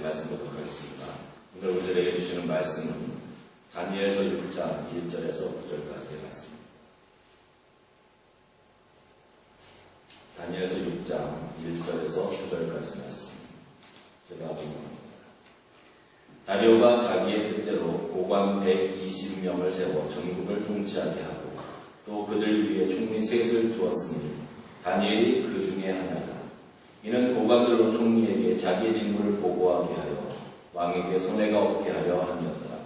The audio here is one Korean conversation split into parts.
같이 말씀 보도록 하겠습니다. 오늘 우리들에게 주시는 말씀은 다니엘서 6장 1절에서 9절까지의 말씀입니다. 다니엘서 6장 1절에서 9절까지 말씀. 제가 봉독합니다. 다리오가 자기의 뜻대로 고관 120명을 세워 전국을 통치하게 하고 또 그들 위에 총리 셋을 두었으니 다니엘이 그 중에 하나이다. 이는 고관들로 총리에게 자기의 직무를 보고하게 하여 왕에게 손해가 없게 하려 함이었더라.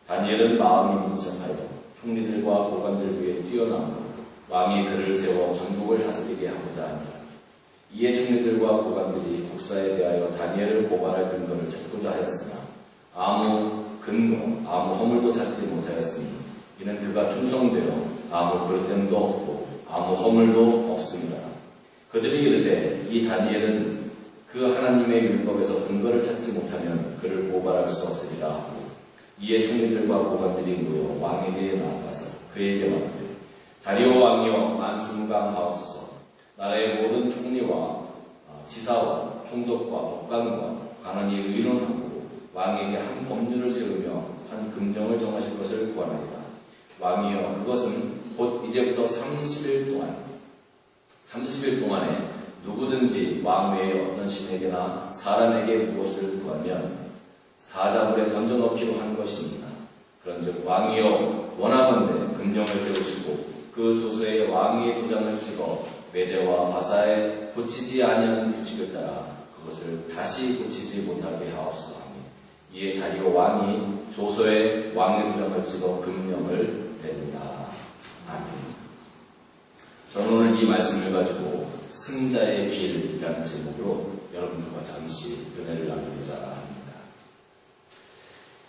다니엘은 마음이 민첩하여 총리들과 고관들 위에 뛰어나고 왕이 그를 세워 전국을 다스리게 하고자 한다. 이에 총리들과 고관들이 국사에 대하여 다니엘을 고발할 근거를 찾고자 하였으나 아무 근거, 아무 허물도 찾지 못하였으니 이는 그가 충성되어 아무 그릇됨도 없고 아무 허물도 없습니다. 그들이 이르되 이 다니엘은 그 하나님의 율법에서 근거를 찾지 못하면 그를 고발할 수 없으리라 하고 이에 총리들과 고관들이 모여 왕에게 나아가서 그에게 말하되 다리오 왕이여 만수무강하옵소서. 나라의 모든 총리와 지사와 총독과 법관과 관원이 의논하고 왕에게 한 법률을 세우며 한 금령을 정하실 것을 구하나이다. 왕이여 그것은 곧 이제부터 30일 동안에 누구든지 왕 외에 어떤 신에게나 사람에게 무엇을 구하면 사자굴에 던져넣기로 한 것입니다. 그런즉 왕이여 원하건대 금령을 세우시고 그 조서에 왕위의 도장을 찍어 메대와 바사에 붙이지 아니하는 규칙을 따라 그것을 다시 붙이지 못하게 하옵소서. 이에 다리오 왕이 조서에 왕의 도장을 찍어 금령을 냅니다. 아멘. 저는 오늘 이 말씀을 가지고 승자의 길이라는 제목으로 여러분들과 잠시 은혜를 나누고자 합니다.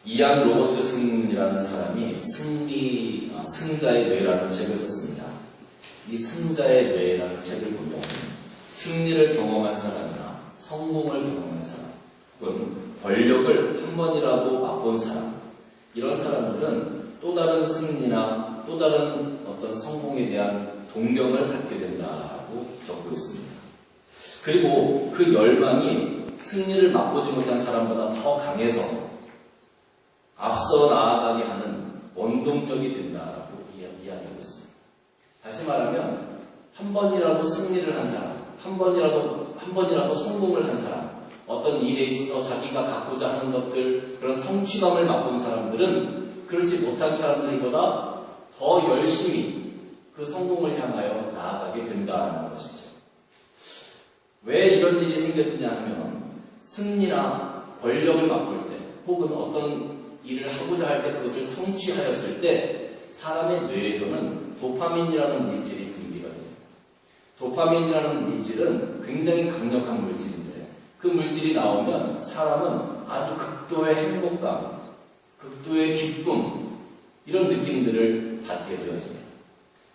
이안 로버트 승이라는 사람이 승자의 뇌라는 책을 썼습니다. 이 승자의 뇌라는 책을 보면 승리를 경험한 사람이나 성공을 경험한 사람 혹은 권력을 한 번이라도 맛본 사람, 이런 사람들은 또 다른 승리나 또 다른 어떤 성공에 대한 동경을 갖게 된다고 적고 있습니다. 그리고 그 열망이 승리를 맛보지 못한 사람보다 더 강해서 앞서 나아가게 하는 원동력이 된다고 이야기하고 있습니다. 다시 말하면 한 번이라도 승리를 한 사람, 한 번이라도 성공을 한 사람, 어떤 일에 있어서 자기가 갖고자 하는 것들, 그런 성취감을 맛본 사람들은 그렇지 못한 사람들보다 더 열심히 그 성공을 향하여 나아가게 된다는 것이죠. 왜 이런 일이 생겨지냐 하면 승리나 권력을 맛볼 때 혹은 어떤 일을 하고자 할 때 그것을 성취하였을 때 사람의 뇌에서는 도파민이라는 물질이 분비가 됩니다. 도파민이라는 물질은 굉장히 강력한 물질인데 그 물질이 나오면 사람은 아주 극도의 행복감, 극도의 기쁨, 이런 느낌들을 받게 되어집니다.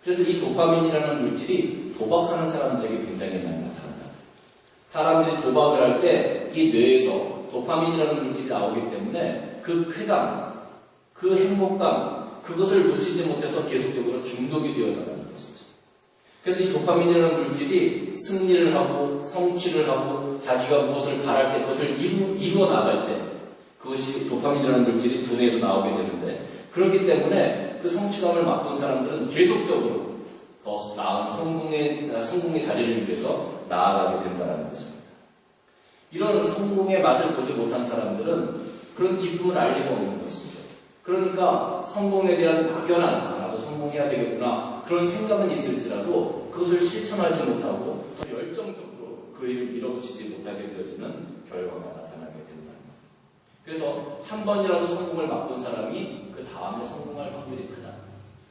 그래서 이 도파민이라는 물질이 도박하는 사람들에게 굉장히 많이 나타난다. 사람들이 도박을 할 때 이 뇌에서 도파민이라는 물질이 나오기 때문에 그 쾌감, 그 행복감, 그것을 놓치지 못해서 계속적으로 중독이 되어져가는 것이죠. 그래서 이 도파민이라는 물질이 승리를 하고 성취를 하고 자기가 무엇을 바랄 때 그것을 이루어 나갈 때 그것이 도파민이라는 물질이 두뇌에서 나오게 되는데, 그렇기 때문에 그 성취감을 맛본 사람들은 계속적으로 더 나은 성공의 자리를 위해서 나아가게 된다는 것입니다. 이런 성공의 맛을 보지 못한 사람들은 그런 기쁨을 알 리가 없는 것이죠. 그러니까 성공에 대한 막연한 나도 성공해야 되겠구나 그런 생각은 있을지라도 그것을 실천하지 못하고 더 열정적으로 그 일을 밀어붙이지 못하게 되어지는 결과가 나타나게 된다. 그래서 한 번이라도 성공을 맛본 사람이 그 다음에 성공할 확률이 크다.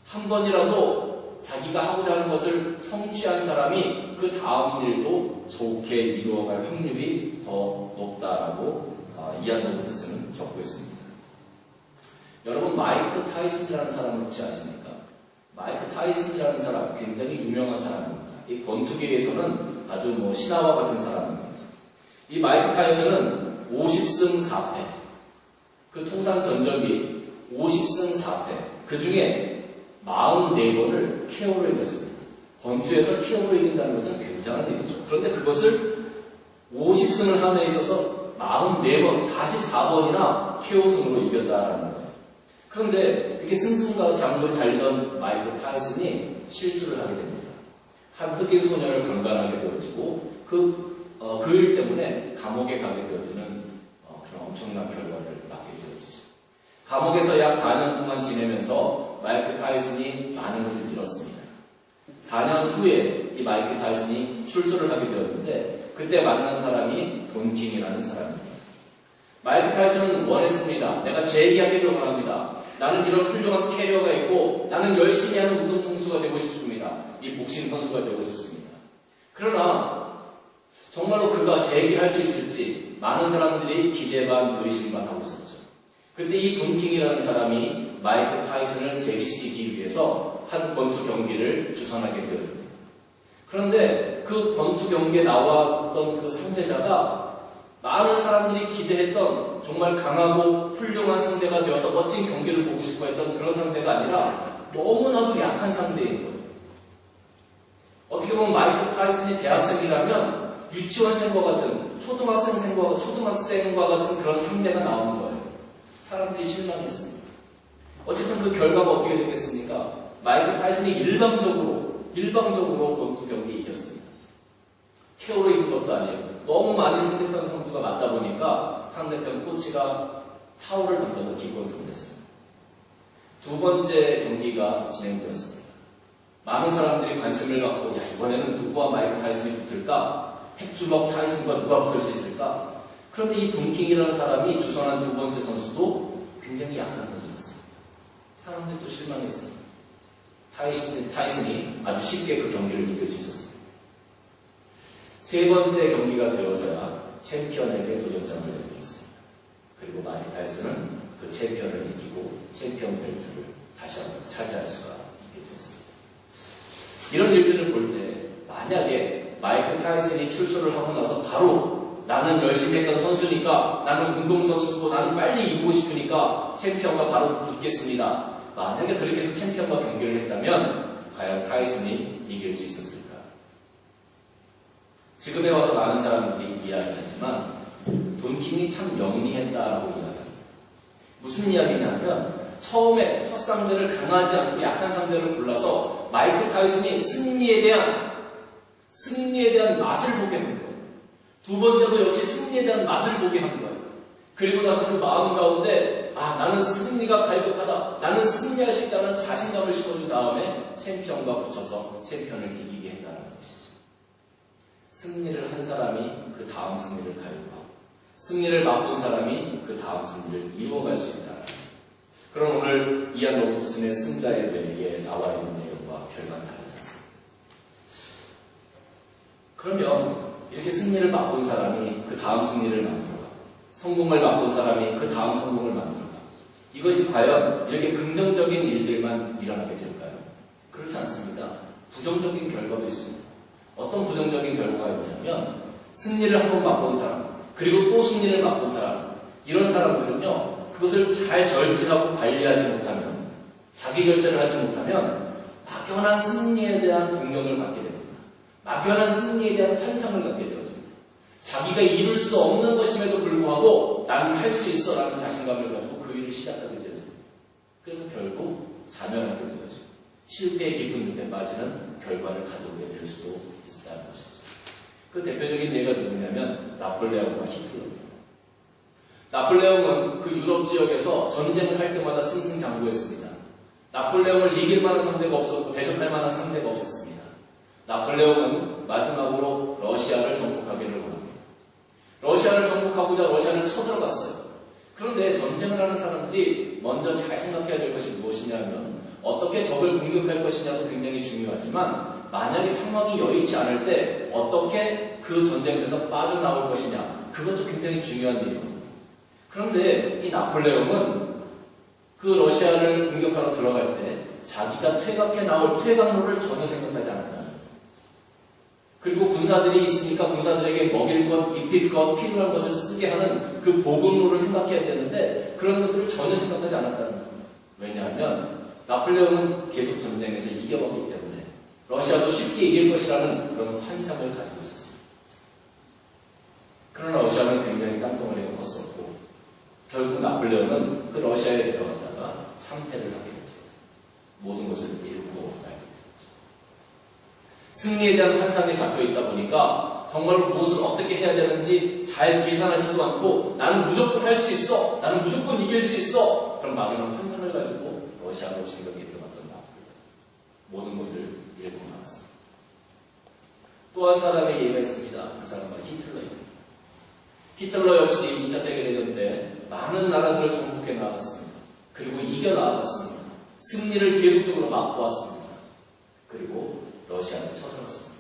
한 번이라도 자기가 하고자 하는 것을 성취한 사람이 그 다음 일도 좋게 이루어갈 확률이 더 높다라고 이안 로버트스는 적고 있습니다. 여러분, 마이크 타이슨이라는 사람을 혹시 아십니까? 마이크 타이슨이라는 사람 굉장히 유명한 사람입니다. 이 권투계에서는 아주 신하와 같은 사람입니다. 이 마이크 타이슨은 50승 4패, 그 통산 전적이 50승 4패, 그 중에 44번을 KO로 이겼습니다. 권투에서 KO로 이긴다는 것은 굉장한 일이죠. 그런데 그것을 50승을 함에 있어서 44번, 44번이나 KO승으로 이겼다라는 거예요. 그런데 이렇게 승승장구를 달리던 마이크 타이슨이 실수를 하게 됩니다. 한 흑인 소녀를 강간하게 되어지고 그 일 때문에 감옥에 가게 되어지는 그런 엄청난 결과를 맞게 되어지죠. 감옥에서 약 4년 동안 지내면서 마이크 타이슨이 많은 것을 잃었습니다. 4년 후에 이 마이크 타이슨이 출소를 하게 되었는데 그때 만난 사람이 돈 킹이라는 사람입니다. 마이크 타이슨은 원했습니다. 내가 재기하기를 원합니다. 나는 이런 훌륭한 캐리어가 있고 나는 열심히 하는 운동선수가 되고 싶습니다. 이 복싱 선수가 되고 싶습니다. 그러나 정말로 그가 재기할 수 있을지 많은 사람들이 기대 반 의심만 하고 있었죠. 그때 이 돈 킹이라는 사람이 마이크 타이슨을 재기시키기 위해서 한 권투 경기를 주선하게 되었습니다. 그런데 그 권투 경기에 나왔던 그 상대자가 많은 사람들이 기대했던 정말 강하고 훌륭한 상대가 되어서 멋진 경기를 보고 싶어 했던 그런 상대가 아니라 너무나도 약한 상대인 거예요. 어떻게 보면 마이크 타이슨이 대학생이라면 유치원생과 같은 초등학생과 같은 그런 상대가 나오는 거예요. 사람들이 실망했습니다. 어쨌든 그 결과가 어떻게 됐겠습니까? 마이크 타이슨이 일방적으로 권투 경기에 이겼습니다. KO로 이긴 것도 아니에요. 너무 많이 상대편 선수가 맞다 보니까 상대편 코치가 타올을 던져서 기권승을 했습니다. 두 번째 경기가 진행되었습니다. 많은 사람들이 관심을 갖고 이번에는 누구와 마이크 타이슨이 붙을까? 핵주먹 타이슨과 누가 붙을 수 있을까? 그런데 이 돈 킹이라는 사람이 주선한 두 번째 선수도 굉장히 약한 선수였습니다. 사람들도 실망했습니다. 타이슨이 아주 쉽게 그 경기를 이길 수 있었습니다. 세 번째 경기가 되어서야 챔피언에게 도전장을 내밀었습니다. 그리고 마이크 타이슨은 그 챔피언을 이기고 챔피언 벨트를 다시 한번 차지할 수가 있게 되었습니다. 이런 일들을 볼 때 만약에 마이크 타이슨이 출소를 하고 나서 바로 나는 열심히 했던 선수니까 나는 운동선수고 나는 빨리 이기고 싶으니까 챔피언과 바로 붙겠습니다. 만약에 그렇게 해서 챔피언과 경기를 했다면 과연 타이슨이 이길 수 있었을까? 지금에 와서 많은 사람들이 이야기하지만 돈 킹이 참 영리했다라고 이야기합니다. 무슨 이야기냐면 처음에 첫 상대를 강하지 않고 약한 상대를 골라서 마이크 타이슨이 승리에 대한 맛을 보게 한 거예요. 두 번째도 역시 승리에 대한 맛을 보게 한 거예요. 그리고 나서 그 마음 가운데 나는 승리가 갈급하다. 나는 승리할 수 있다는 자신감을 심어준 다음에 챔피언과 붙여서 챔피언을 이기게 했다는 것이죠. 승리를 한 사람이 그 다음 승리를 갈급하고 승리를 맛본 사람이 그 다음 승리를 이루어갈 수 있다. 그럼 오늘 이안 로버트슨의 승자의 뇌에 나와 있는 내용과 별반 다르지 않습니다. 그러면 이렇게 승리를 맛본 사람이 그 다음 승리를 만들어가고 성공을 맛본 사람이 그 다음 성공을 만들어가고 이것이 과연 이렇게 긍정적인 일들만 일어나게 될까요? 그렇지 않습니다. 부정적인 결과도 있습니다. 어떤 부정적인 결과가 있냐면 승리를 한 번 맛본 사람 그리고 또 승리를 맛본 사람 이런 사람들은요 그것을 잘 절제하고 관리하지 못하면 자기 절제를 하지 못하면 막연한 승리에 대한 동력을 갖게 됩니다. 막연한 승리에 대한 환상을 갖게 되어집니다. 자기가 이룰 수 없는 것임에도 불구하고 나는 할 수 있어 라는 자신감을 가지고 그 일을 시작하게 되어집니다. 그래서 결국 자멸하게 되어집니다. 실패의 깊은 늪에 빠지는 결과를 가져오게 될 수도 있다는 것이죠. 그 대표적인 예가 누구냐면 나폴레옹과 히틀러입니다. 나폴레옹은 그 유럽 지역에서 전쟁을 할 때마다 승승장구했습니다. 나폴레옹을 이길 만한 상대가 없었고 대적할 만한 상대가 없었습니다. 나폴레옹은 마지막으로 러시아를 정복하기를 원합니다. 러시아를 정복하고자 러시아를 쳐들어갔어요. 그런데 전쟁을 하는 사람들이 먼저 잘 생각해야 될 것이 무엇이냐면 어떻게 적을 공격할 것이냐도 굉장히 중요하지만 만약에 상황이 여의치 않을 때 어떻게 그 전쟁에서 빠져나올 것이냐 그것도 굉장히 중요한 일입니다. 그런데 이 나폴레옹은 그 러시아를 공격하러 들어갈 때 자기가 퇴각해 나올 퇴각로를 전혀 생각하지 않았다는 거예요. 그리고 군사들이 있으니까 군사들에게 먹일 것, 입힐 것, 필요한 것을 쓰게 하는 그 보급로를 생각해야 되는데 그런 것들을 전혀 생각하지 않았다는 거예요. 왜냐하면 나폴레옹은 계속 전쟁에서 이겨봤기 때문에 러시아도 쉽게 이길 것이라는 그런 환상을 가지고 있었습니다. 그러나 러시아는 굉장히 땅덩어리가 컸었고 결국 나폴레옹은 그 러시아에 들어갔다가 참패를 하게 되죠. 모든 것을 잃고 말게 되죠. 승리에 대한 환상에 잡혀 있다 보니까 정말로 무엇을 어떻게 해야 되는지 잘 계산하지도 않고 나는 무조건 할 수 있어, 나는 무조건 이길 수 있어, 그런 막연한 환상을 가지고 러시아로 진격에 들어갔던 나폴레옹, 모든 것을 잃고 나왔습니다. 또 한 사람의 예가 있습니다. 그 사람은 히틀러입니다. 히틀러 역시 2차 세계대전 때 많은 나라들을 정복해 나갔습니다. 그리고 이겨 나갔습니다. 승리를 계속적으로 맛보았습니다. 그리고 러시아를 쳐들어갔습니다.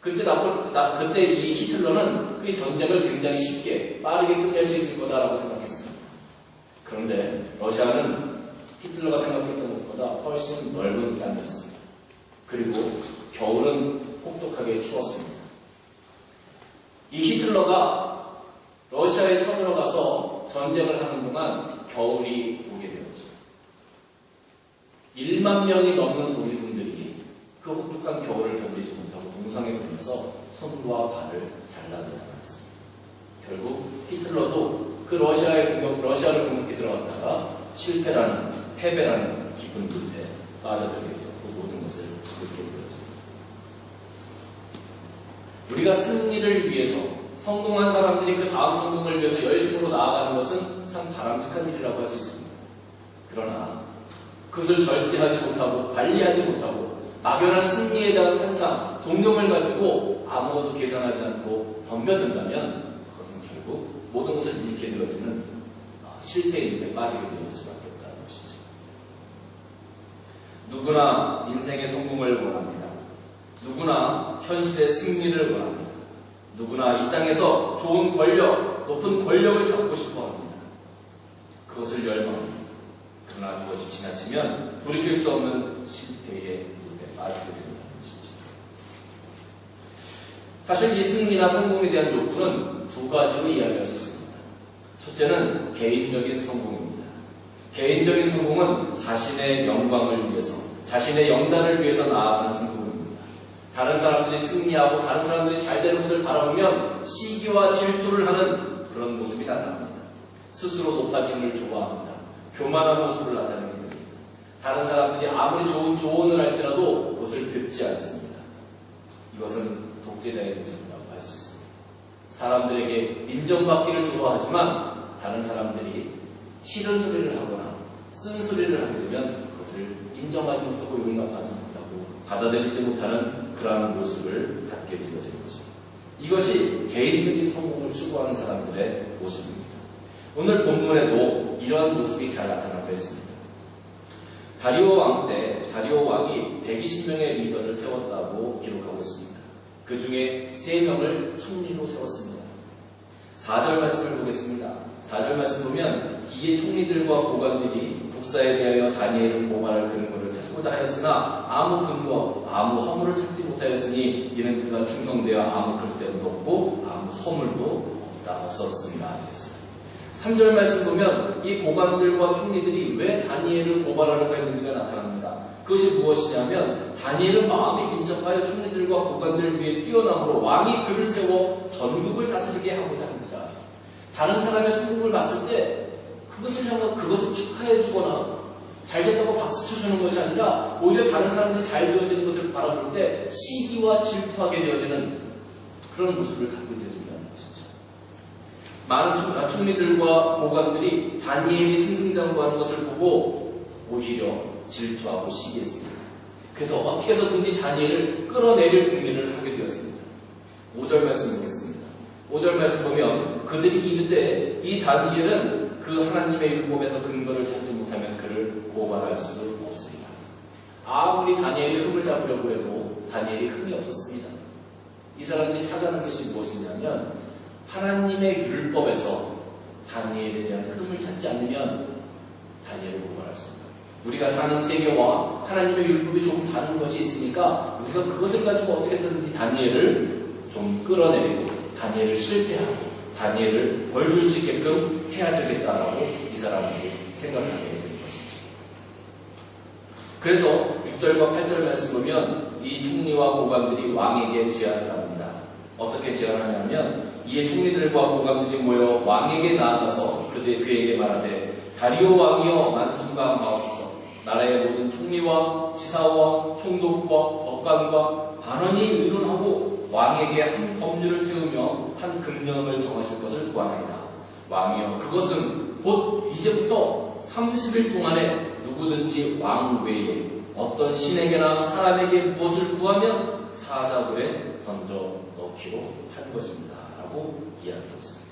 그때 이 히틀러는 그 전쟁을 굉장히 쉽게 빠르게 끝낼 수 있을 거다라고 생각했습니다. 그런데 러시아는 히틀러가 생각했던 것보다 훨씬 넓은 땅이었습니다. 그리고 겨울은 혹독하게 추웠습니다. 이 히틀러가 러시아에 쳐들어가서 전쟁을 하는 동안 겨울이 오게 되었죠. 1만 명이 넘는 독일군들이 그 혹독한 겨울을 견디지 못하고 동상에 걸려서 손과 발을 잘라내야 했습니다. 결국 히틀러도 그 러시아를 공격해 들어갔다가 패배라는 깊은 늪에 빠져들게 되었고 모든 것을 잃게 되었죠. 우리가 승리를 위해서 성공한 사람들이 그 다음 성공을 위해서 열심으로 나아가는 것은 참 바람직한 일이라고 할 수 있습니다. 그러나 그것을 절제하지 못하고 관리하지 못하고 막연한 승리에 대한 환상, 동경을 가지고 아무것도 계산하지 않고 덤벼든다면 그것은 결국 모든 것을 잃게 되어지는 실패의 늪에 빠지게 되는 수밖에 없다는 것이죠. 누구나 인생의 성공을 원합니다. 누구나 현실의 승리를 원합니다. 누구나 이 땅에서 좋은 권력, 높은 권력을 잡고 싶어 합니다. 그것을 열망합니다. 그러나 그것이 지나치면 돌이킬 수 없는 실패의 늪에 빠지게 된다는 것이죠. 사실 이 승리나 성공에 대한 욕구는 두 가지로 이야기할 수 있습니다. 첫째는 개인적인 성공입니다. 개인적인 성공은 자신의 영광을 위해서, 자신의 영단을 위해서 나아가는 성공입니다. 다른 사람들이 승리하고 다른 사람들이 잘 되는 것을 바라보면 시기와 질투를 하는 그런 모습이 나타납니다. 스스로 높아짐을 좋아합니다. 교만한 모습을 나타내게 됩니다. 다른 사람들이 아무리 좋은 조언을 할지라도 그것을 듣지 않습니다. 이것은 독재자의 모습이라고 할 수 있습니다. 사람들에게 인정받기를 좋아하지만 다른 사람들이 싫은 소리를 하거나 쓴 소리를 하게 되면 그것을 인정하지 못하고 용납하지 못하고 받아들이지 못하는 그러한 모습을 갖게 되어지는 것입니다. 이것이 개인적인 성공을 추구하는 사람들의 모습입니다. 오늘 본문에도 이러한 모습이 잘 나타나고 있습니다. 다리오 왕 때 다리오 왕이 120명의 리더를 세웠다고 기록하고 있습니다. 그 중에 3명을 총리로 세웠습니다. 4절 말씀을 보겠습니다. 4절 말씀 보면 이에 총리들과 고관들이 국사에 대하여 다니엘을 고발할 근거를 찾고자 하였으나 아무 근거와 아무 허물을 찾지 못하였으니 이는 그가 충성되어 아무 그릇됨도 없고 아무 허물도 없었습니다. 3절 말씀 보면 이 고관들과 총리들이 왜 다니엘을 고발하려고 했는지가 나타납니다. 그것이 무엇이냐면 다니엘은 마음이 민첩하여 총리들과 고관들 위에 뛰어남으로 왕이 그를 세워 전국을 다스리게 하고자 한지라. 다른 사람의 성공을 봤을 때 그것을 축하해 주거나 잘됐다고 박수 쳐주는 것이 아니라 오히려 다른 사람들이 잘 되어지는 것을 바라볼 때 시기와 질투하게 되어지는 그런 모습을 갖게 되어진다는 것이죠. 많은 총리들과 고관들이 다니엘이 승승장구하는 것을 보고 오히려 질투하고 시기했습니다. 그래서 어떻게 해서든지 다니엘을 끌어내릴 궁리를 하게 되었습니다. 5절 말씀 보겠습니다. 5절 말씀 보면 그들이 이르되 이 다니엘은 그 하나님의 율법에서 근거를 찾지 못하면 그를 고발할 수 없습니다. 아무리 다니엘이 흠을 잡으려고 해도 다니엘이 흠이 없었습니다. 이 사람들이 찾아낸 것이 무엇이냐면 하나님의 율법에서 다니엘에 대한 흠을 찾지 않으면 다니엘을 고발할 수 없습니다. 우리가 사는 세계와 하나님의 율법이 조금 다른 것이 있으니까 우리가 그것을 가지고 어떻게 해서든지 다니엘을 좀 끌어내리고 다니엘을 실패하고 다니엘을 벌 줄 수 있게끔 해야 되겠다라고 이 사람들이 생각하게 되는 것이죠. 그래서 6절과 8절 말씀 보면 이 총리와 고관들이 왕에게 제안을 합니다. 어떻게 제안하냐면 이에 총리들과 고관들이 모여 왕에게 나아가서 그에게 말하되 다리오 왕이여 만순과 마옵소서. 나라의 모든 총리와 지사와 총독과 법관과 관원이 의논하고 왕에게 한 법률을 세우며 한 금령을 정하실 것을 구하나이다. 왕이여 그것은 곧 이제부터 30일 동안에 누구든지 왕 외에 어떤 신에게나 사람에게 무엇을 구하면 사자굴에 던져 넣기로 한 것입니다. 라고 이야기하고 있습니다.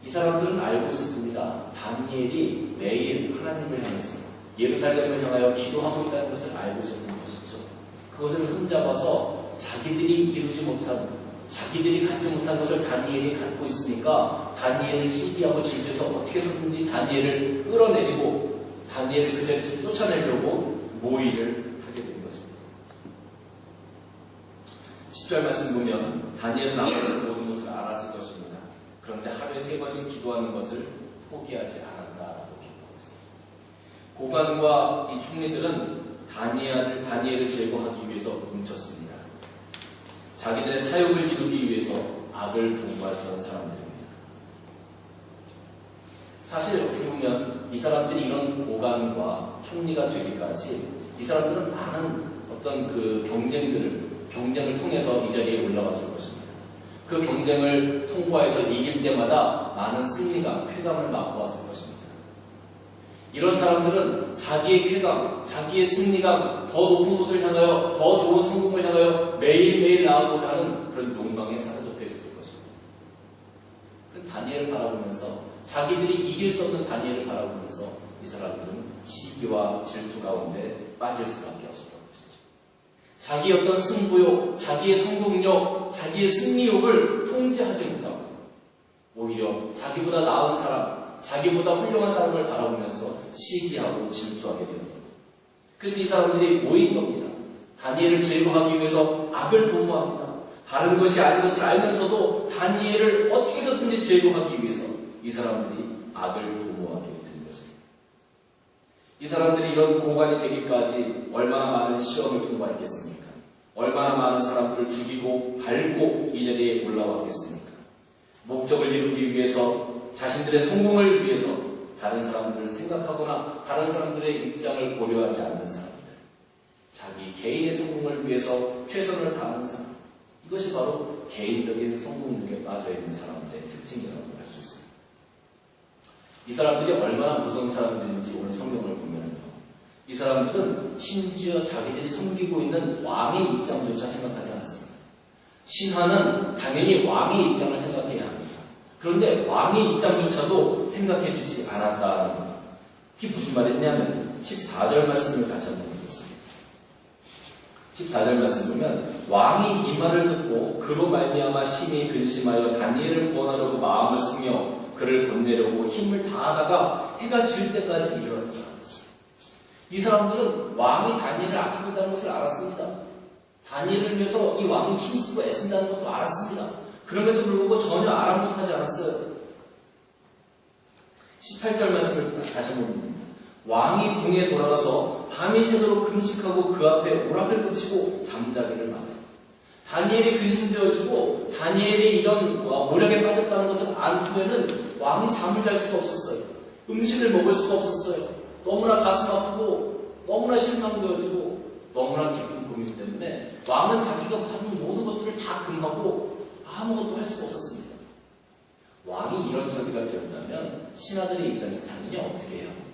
이 사람들은 알고 있었습니다. 다니엘이 매일 하나님을 향해서 예루살렘을 향하여 기도하고 있다는 것을 알고 있었던 것이죠. 그것을 흠잡아서 자기들이 이루지 못한, 자기들이 갖지 못한 것을 다니엘이 갖고 있으니까 다니엘을 시기하고 질투해서 어떻게 해서든지 다니엘을 끌어내리고 다니엘을 그 자리에서 쫓아내려고 모의를 하게 된 것입니다. 10절 말씀 보면 다니엘은 아무래도 모든 것을 알았을 것입니다. 그런데 하루에 3번씩 기도하는 것을 포기하지 않았다라고 기록하고 있습니다. 고관과 이 총리들은 다니엘을 제거하기 위해서 뭉쳤습니다. 자기들의 사욕을 이루기 위해서 악을 동반했던 사람들입니다. 사실 어떻게 보면 이 사람들이 이런 고관과 총리가 되기까지 이 사람들은 많은 어떤 그 경쟁을 통해서 이 자리에 올라왔을 것입니다. 그 경쟁을 통과해서 이길 때마다 많은 승리감, 쾌감을 맛보았을 것입니다. 이런 사람들은 자기의 쾌감, 자기의 승리감, 더 높은 곳을 향하여, 더 좋은 성공을 향하여 매일매일 나아가고자 하는 그런 욕망에 사로잡혀 있을 것입니다. 다니엘을 바라보면서, 자기들이 이길 수 없는 다니엘을 바라보면서 이 사람들은 시기와 질투 가운데 빠질 수밖에 없었던 것이죠. 자기의 어떤 승부욕, 자기의 성공욕, 자기의 승리욕을 통제하지 못하고 오히려 자기보다 나은 사람, 자기보다 훌륭한 사람을 바라보면서 시기하고 질투하게 되었다. 그래서 이 사람들이 모인 겁니다. 다니엘을 제거하기 위해서 악을 도모합니다. 바른 것이 아닌 것을 알면서도 다니엘을 어떻게 해서든지 제거하기 위해서 이 사람들이 악을 도모하게 된 것입니다. 이 사람들이 이런 고관이 되기까지 얼마나 많은 시험을 통과했겠습니까? 얼마나 많은 사람들을 죽이고 밟고 이 자리에 올라왔겠습니까? 목적을 이루기 위해서, 자신들의 성공을 위해서 다른 사람들을 생각하거나 다른 사람들의 입장을 고려하지 않는 사람들, 자기 개인의 성공을 위해서 최선을 다하는 사람, 이것이 바로 개인적인 성공력에 빠져있는 사람들의 특징이라고 할 수 있습니다. 이 사람들이 얼마나 무서운 사람들인지 오늘 성경을 보면요, 이 사람들은 심지어 자기들이 섬기고 있는 왕의 입장조차 생각하지 않았습니다. 신하는 당연히 왕의 입장을 생각해야 합니다. 그런데 왕의 입장조차도 생각해주지 않았다는 것. 이게 무슨 말이냐면 14절 말씀을 같이 한번 보겠습니다. 14절 말씀 보면 왕이 이 말을 듣고 그로 말미암아 심히 근심하여 다니엘을 구원하려고 마음을 쓰며 그를 건네려고 힘을 다하다가 해가 질 때까지 이르렀다. 이 사람들은 왕이 다니엘을 아끼고 있다는 것을 알았습니다. 다니엘을 위해서 이 왕이 힘쓰고 애쓴다는 것도 알았습니다. 그럼에도 불구하고 전혀 아랑곳하지 않았어요. 18절 말씀을 다시 한번 봅니다. 왕이 궁에 돌아가서 밤이 새도록 금식하고 그 앞에 오락을 붙이고 잠자기를 말해요. 다니엘이 근심되어지고 다니엘이 이런 오락에 빠졌다는 것을 안 후에는 왕이 잠을 잘 수가 없었어요. 음식을 먹을 수가 없었어요. 너무나 가슴 아프고 너무나 실망되어지고 너무나 깊은 고민 때문에 왕은 자기가 받은 모든 것들을 다 금하고 아무것도 할 수가 없었습니다. 왕이 이런 처지가 되었다면 신하들의 입장에서 당연히 어떻게 해야 합니까?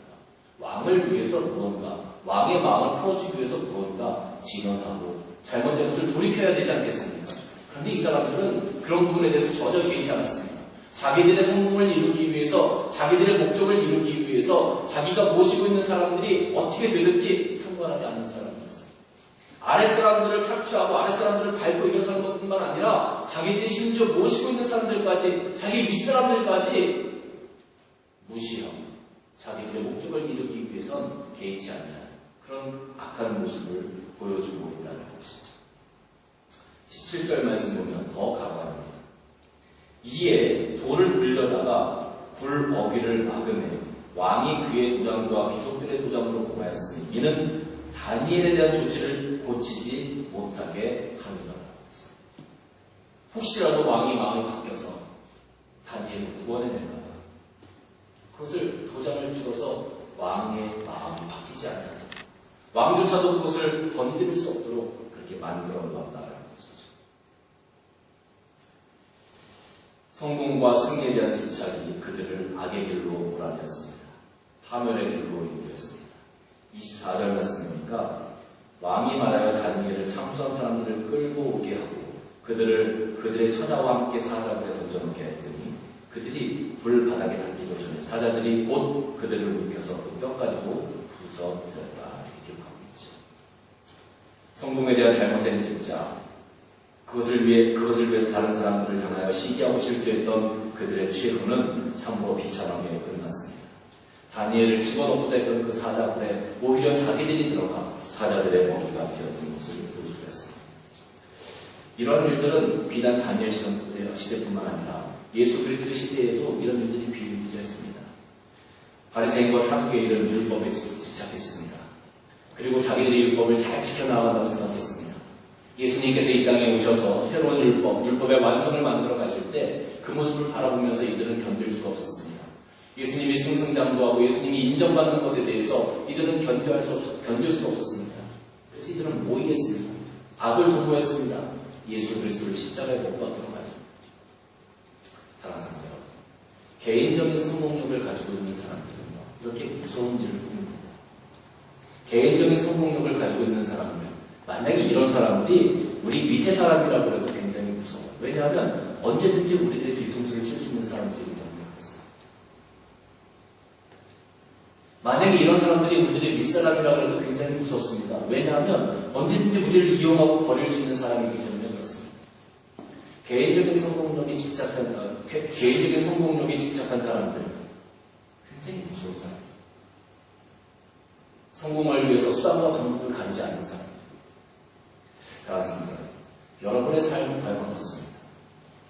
왕을 위해서 무언가, 왕의 마음을 풀어주기 위해서 무언가 진언하고 잘못된 것을 돌이켜야 되지 않겠습니까? 그런데 이 사람들은 그런 부분에 대해서 전혀 개의치 않았습니다. 자기들의 성공을 이루기 위해서, 자기들의 목적을 이루기 위해서 자기가 모시고 있는 사람들이 어떻게 되든지 상관하지 않는 사람들이었어요. 아랫사람들을 착취하고 아랫사람들을 밟고 일어서는 것뿐만 아니라 자기들이 심지어 모시고 있는 사람들까지, 자기 윗사람들까지 무시하고 자기들의 목적을 이루기 위해선 개의치 않는 그런 악한 모습을 보여주고 있다는 것이죠. 17절 말씀 보면 더 강화합니다. 이에 돌을 굴려다가 굴 어귀를 막으며 왕이 그의 도장과 귀족들의 도장으로 고하였으니 이는 다니엘에 대한 조치를 고치지 못하게 함이더라. 혹시라도 왕이 마음이 바뀌어서 다니엘을 구원해낼까 봐 그것을 도장을 찍어서 왕의 마음이 바뀌지 않게 왕조차도 그것을 건드릴 수 없도록 그렇게 만들어 놓았다라는 것이죠. 성공과 승리에 대한 집착이 그들을 악의 길로 몰아내었습니다. 파멸의 길로 인도했습니다. 24절 말씀이니까 왕이 말하여 다니엘을 참수한 사람들을 끌고 오게 하고 그들을 그들의 처자와 함께 사자굴에 던져놓게 했더니 그들이 불 바닥에 닿기도 전에 사자들이 곧 그들을 움켜서 그 뼈 가지고 부서뜨렸다. 이렇게 기록하고 있죠. 성공에 대한 잘못된 집착, 그것을 위해서 다른 사람들을 향하여 시기하고 질투했던 그들의 최후는 참으로 비참하게 끝났습니다. 다니엘을 집어넣고자 했던 그 사자굴에 오히려 자기들이 들어가 사자들의 먹이가 되었던 것을 볼 수가 있습니다. 이런 일들은 비단 다니엘 시대뿐만 아니라 예수 그리스도의 시대에도 이런 일들이 비일비재했습니다. 바리새인과 사두개인은 율법에 집착했습니다. 그리고 자기들의 율법을 잘 지켜나간다고 생각했습니다. 예수님께서 이 땅에 오셔서 새로운 율법의 완성을 만들어 가실 때 그 모습을 바라보면서 이들은 견딜 수가 없었습니다. 예수님이 승승장구하고 예수님이 인정받는 것에 대해서 이들은 견딜 수가 없었습니다. 그래서 이들은 모이겠습니다. 악을 도모했습니다. 예수 그리스도를 십자가에 못 박도록 하죠. 사랑하는 여러분, 개인적인 성공력을 가지고 있는 사람들은요, 이렇게 무서운 일을 꾸밉니다. 개인적인 성공력을 가지고 있는 사람들, 만약에 이런 사람들이 우리 밑에 사람이라고 해도 굉장히 무서워요. 왜냐하면 언제든지 우리들의 뒤통수를 칠 수 있는 사람들이기 때문에 그렇습니다. 만약에 이런 사람들이 우리들의 윗사람이라고 해도 굉장히 무섭습니다. 왜냐하면 언제든지 우리를 이용하고 버릴 수 있는 사람이기 때문에 그렇습니다. 개인적인 성공력에 집착한 사람들, 굉장히 무서운 사람들. 성공을 위해서 수단과 방법을 가리지 않는 사람. 그렇습니다. 여러분의 삶은 과연 어떻습니까?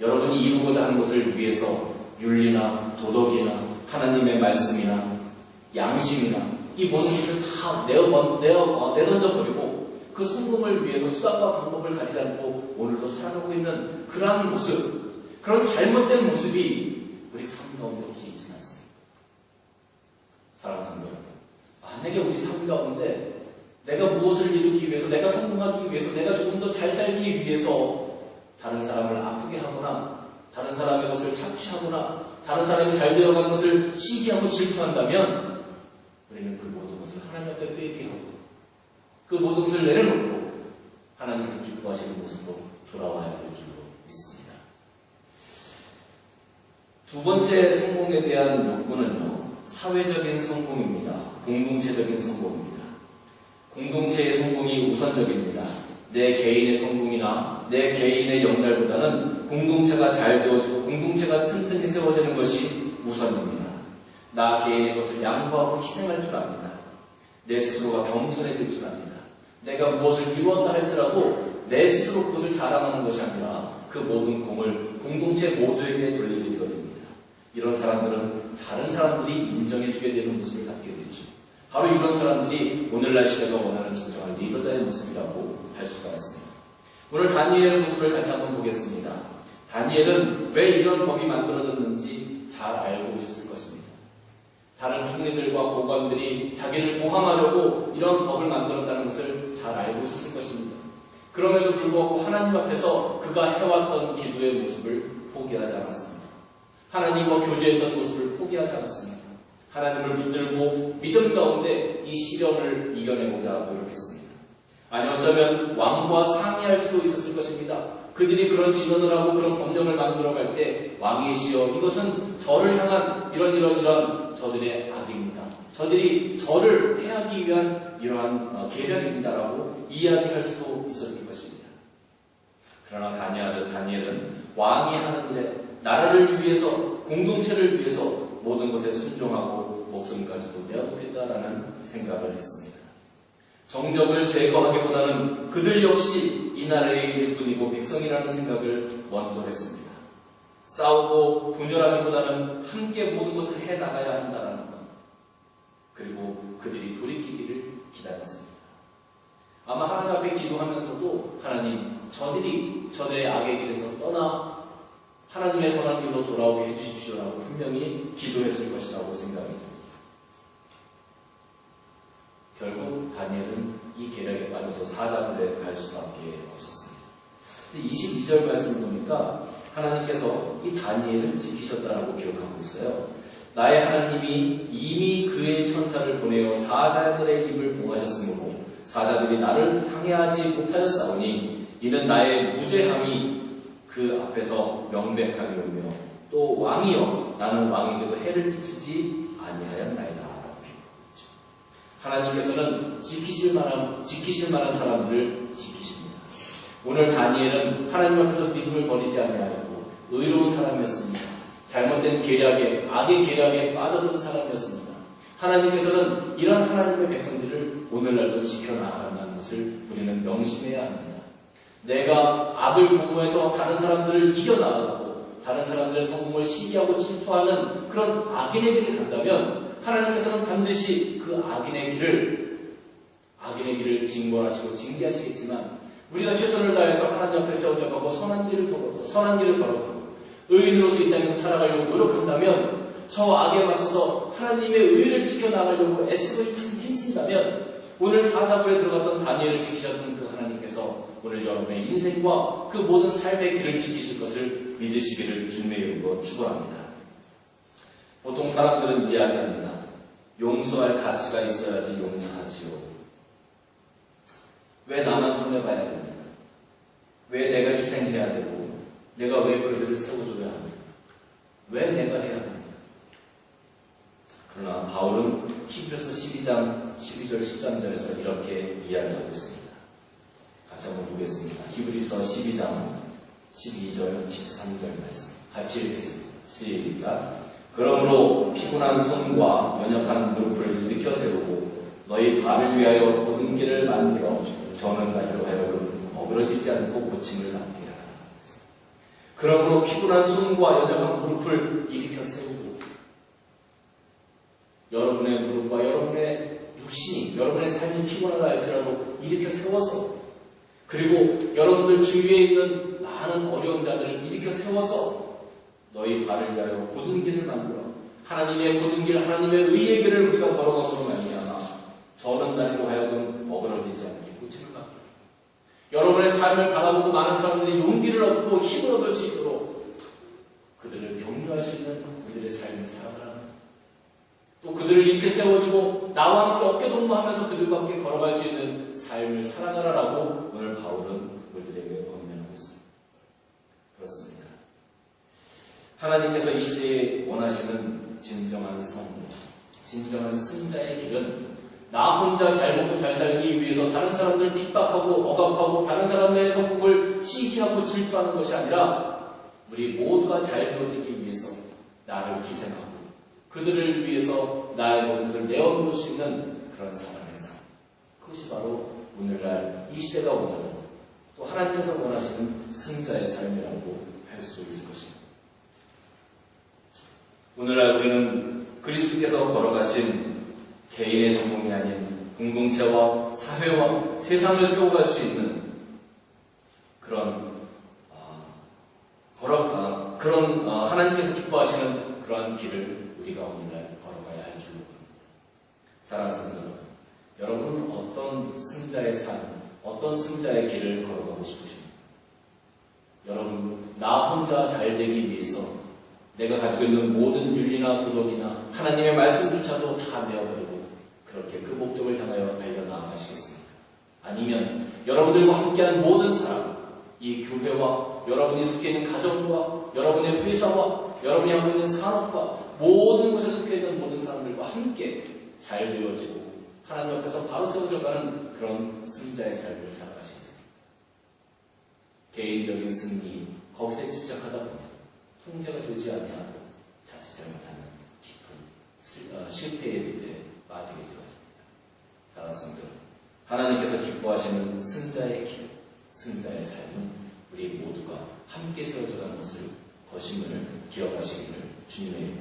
여러분이 이루고자 하는 것을 위해서 윤리나 도덕이나 하나님의 말씀이나 양심이나 이 모든 것을 다 내던져버리고 그 성공을 위해서 수단과 방법을 가리지 않고 오늘도 살아가고 있는 그러한 모습, 그런 잘못된 모습이 우리 삶 가운데 혹시 있지는 않습니다. 사랑하는 성도 여러분, 만약에 우리 삶 가운데 내가 무엇을 이루기 위해서, 내가 성공하기 위해서, 내가 조금 더 잘 살기 위해서 다른 사람을 아프게 하거나 다른 사람의 것을 착취하거나 다른 사람이 잘 되어가는 것을 시기하고 질투한다면 우리는 그 모든 것을 하나님 앞에 회개하고 그 모든 것을 내려놓고 하나님께서 기뻐하시는 모습으로 돌아와야 될 줄로 믿습니다. 두 번째 성공에 대한 욕구는요, 사회적인 성공입니다. 공동체적인 성공입니다. 공동체의 성공이 우선적입니다. 내 개인의 성공이나 내 개인의 영달보다는 공동체가 잘 되어지고 공동체가 튼튼히 세워지는 것이 우선입니다. 나 개인의 것을 양보하고 희생할 줄 압니다. 내 스스로가 겸손해질 줄 압니다. 내가 무엇을 이루었다 할지라도 내 스스로 그것을 자랑하는 것이 아니라 그 모든 공을 공동체 모두에게 돌리게 되어집니다. 이런 사람들은 다른 사람들이 인정해주게 되는 모습을 갖게 되죠. 바로 이런 사람들이 오늘날 시대가 원하는 진정한 리더자의 모습이라고 할 수가 있습니다. 오늘 다니엘의 모습을 같이 한번 보겠습니다. 다니엘은 왜 이런 법이 만들어졌는지 잘 알고 있었을 것입니다. 다른 총리들과 고관들이 자기를 모함하려고 이런 법을 만들었다는 것을 잘 알고 있었을 것입니다. 그럼에도 불구하고 하나님 앞에서 그가 해왔던 기도의 모습을 포기하지 않았습니다. 하나님과 교제했던 모습을 포기하지 않았습니다. 하나님을 붙들고 믿음 가운데 이 시련을 이겨내고자 노력했습니다. 아니 어쩌면 왕과 상의할 수도 있었을 것입니다. 그들이 그런 진언을 하고 그런 법령을 만들어갈 때 왕이시여 이것은 저를 향한 이런 저들의 악입니다. 저들이 저를 해하기 위한 이러한 계략입니다라고 이야기할 수도 있었을 것입니다. 그러나 다니엘은 왕이 하는 일에 나라를 위해서 공동체를 위해서 모든 것에 순종하고 목숨까지도 내어놓겠다라는 생각을 했습니다. 정적을 제거하기보다는 그들 역시 이 나라의 일꾼이고 백성이라는 생각을 먼저 했습니다. 싸우고 분열하기보다는 함께 모든 것을 해나가야 한다는 것. 그리고 그들이 돌이키기를 기다렸습니다. 아마 하나님 앞에 기도하면서도 하나님 저들이 저들의 악의 길에서 떠나 하나님의 선한 길로 돌아오게 해주십시오라고 분명히 기도했을 것이라고 생각합니다. 결국 다니엘은 이 계략에 빠져서 사자굴에 갈 수밖에 없었습니다. 22절 말씀을 보니까 하나님께서 이 다니엘을 지키셨다라고 기록하고 있어요. 나의 하나님이 이미 그의 천사를 보내어 사자들의 입을 봉하셨으므로 사자들이 나를 상해하지 못하였사오니 이는 나의 무죄함이 그 앞에서 명백하게 오며 또 왕이여 나는 왕에게도 해를 끼치지 아니하였나이다. 하나님께서는 지키실 만한 사람들을 지키십니다. 오늘 다니엘은 하나님 앞에서 믿음을 버리지 아니하였고 의로운 사람이었습니다. 잘못된 계략에 악의 계략에 빠져든 사람이었습니다. 하나님께서는 이런 하나님의 백성들을 오늘날도 지켜나간다는 것을 우리는 명심해야 합니다. 내가 악을 도모해서 다른 사람들을 이겨나가고 다른 사람들의 성공을 시기하고 질투하는 그런 악인의 길을 간다면 하나님께서는 반드시 그 악인의 길을 징벌하시고 징계하시겠지만 우리가 최선을 다해서 하나님 앞에 세워져가고 선한 길을 걸어가고 의인으로서 이 땅에서 살아가려고 노력한다면 저 악에 맞서서 하나님의 의를 지켜나가려고 애쓰고 힘쓴다면 오늘 사자굴에 들어갔던 다니엘을 지키셨던 그 하나님께서 오늘 여러분의 인생과 그 모든 삶의 길을 지키실 것을 믿으시기를 주님의 이름으로 축원합니다. 보통 사람들은 이야기합니다. 용서할 가치가 있어야지 용서하지요. 왜 나만 손해봐야 됩니까? 왜 내가 희생해야 되고 내가 왜 그들을 세워줘야 합니까? 왜 내가 해야 합니까? 그러나 바울은 히브리서 12장 12절 13절에서 이렇게 이야기하고 있습니다. 같이 한번 보겠습니다. 히브리서 12장 12절 13절 말씀 같이 읽겠습니다. 시작. 그러므로 피곤한 손과 연약한 무릎을 일으켜 세우고 너희 발을 위하여 곧은 길을 만들어 저는 나리로 하여금 어그러지지 않고 고침을 받게 하라. 그러므로 피곤한 손과 연약한 무릎을 일으켜 세우고 여러분의 무릎과 여러분의 육신이 여러분의 삶이 피곤하다 할지라도 일으켜 세워서 그리고 여러분들 주위에 있는 많은 어려운 자들을 일으켜 세워서 너희 발을 위하여 곧은 길을 만들어 하나님의 곧은 길, 하나님의 의의 길을 우리가 걸어가므로 말미암아 저런 날로 하여금 어그러지지 않게 고침을 받게 여러분의 삶을 바라보고 많은 사람들이 용기를 얻고 힘을 얻을 수 있도록 그들을 격려할 수 있는 그들의 삶을 살아가라. 또 그들을 이렇게 세워주고 나와 함께 어깨동무하면서 그들과 함께 걸어갈 수 있는 삶을 살아가라라고 오늘 바울은 우리들에게 권면하고 있습니다. 그렇습니다. 하나님께서 이 시대에 원하시는 진정한 성공, 진정한 승자의 길은 나 혼자 잘 먹고 잘 살기 위해서 다른 사람들을 핍박하고 억압하고 다른 사람의 성공을 시기하고 질투하는 것이 아니라 우리 모두가 잘 되어지기 위해서 나를 희생하고 그들을 위해서 나의 모든 것을 내어놓을 수 있는 그런 사람의 삶. 그것이 바로 오늘날 이 시대가 원하는 또 하나님께서 원하시는 승자의 삶이라고 할 수 있을 것입니다. 오늘날 우리는 그리스도께서 걸어가신 개인의 성공이 아닌 공동체와 사회와 세상을 세워갈 수 있는 그런 하나님께서 기뻐하시는 그러한 길을 우리가 오늘날 걸어가야 할 줄 모릅니다. 사랑하는 성도 여러분, 여러분은 어떤 승자의 삶, 어떤 승자의 길을 걸어가고 싶으십니까? 여러분, 나 혼자 잘 되기 위해서 내가 가지고 있는 모든 윤리나 도덕이나 하나님의 말씀조차도 다 내어버리고 그렇게 그 목적을 향하여 달려나가시겠습니까? 아니면 여러분들과 함께한 모든 사람, 이 교회와 여러분이 속해 있는 가정과 여러분의 회사와 여러분이 하고 있는 산업과 모든 곳에 속해 있는 모든 사람들과 함께 잘 되어지고 하나님 앞에서 바로 세워져가는 그런 승자의 삶을 살아가시겠습니다. 개인적인 승리, 거기서 집착하다 보면 통제가 되지 아니하고 자칫 잘못하는 깊은 실패의 빛에 빠지게 되어집니다. 사랑하는 성도 여러분, 하나님께서 기뻐하시는 승자의 길, 승자의 삶은 우리 모두가 함께 세워져가는 것을 거심을 기억하시기를 주님의